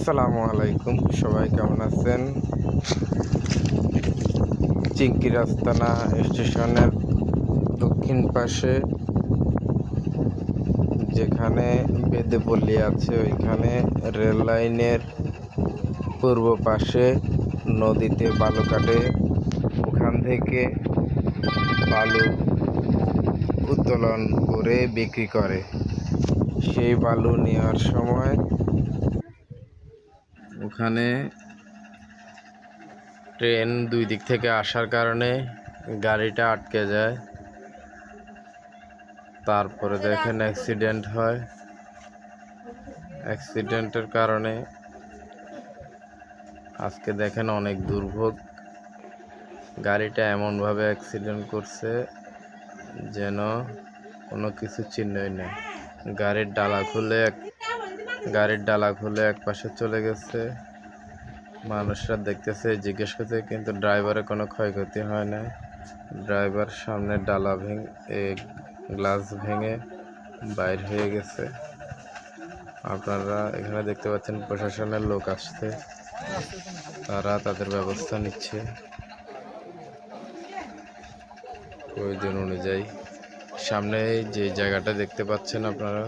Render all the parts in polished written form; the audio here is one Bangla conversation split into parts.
আসসালামু আলাইকুম, সবাই কেমন আছেন? চিংকি রাস্তানা স্টেশনের দক্ষিণ পাশে যেখানে বেদেপল্লী আছে ওইখানে রেল লাইনের পূর্ব পাশে নদীতে বালু কাটে। ওখান থেকে বালু উত্তোলন করে বিক্রি করে। সেই বালু নেওয়ার সময় ওখানে ট্রেন দুই দিক থেকে আসার কারণে গাড়িটা আটকে যায়। তারপরে দেখেন অ্যাক্সিডেন্ট হয়। অ্যাক্সিডেন্টের কারণে আজকে দেখেন অনেক দুর্ভোগ। গাড়িটা এমনভাবে অ্যাক্সিডেন্ট করছে যেন কোনো কিছু চিহ্নই নেই। গাড়ির ডালা খুলে এক পাশে চলে গেছে। মানুষরা দেখতেছে, জিজ্ঞেস করছে, কিন্তু ড্রাইভারের কোনো ক্ষয়ক্ষতি হয় না। ড্রাইভার সামনের গ্লাস ভেঙে বাইর হয়ে গেছে। আপনারা এখানে দেখতে পাচ্ছেন প্রশাসনের লোক আসছে, তারা তাদের ব্যবস্থা নিচ্ছে প্রয়োজন অনুযায়ী। সামনে যে জায়গাটা দেখতে পাচ্ছেন আপনারা,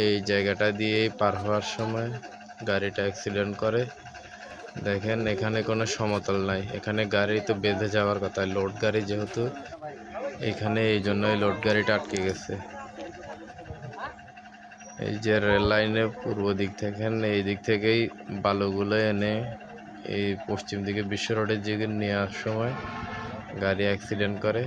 এই জায়গাটা দিয়ে পার হওয়ার সময় গাড়িটা অ্যাক্সিডেন্ট করে। দেখেন এখানে কোনো সমতল নাই, এখানে গাড়ি তো বেঁধে যাওয়ার কথা, লোড গাড়ি যেহেতু, এখানে এই জন্যই লোড গাড়িটা আটকে গেছে। এই যে রেল লাইনের পূর্ব দিক থেকে, এই দিক থেকেই বালুগুলো এনে এই পশ্চিম দিকে বিশ্ব রোডের দিকে নেওয়ার সময় গাড়ি অ্যাক্সিডেন্ট করে।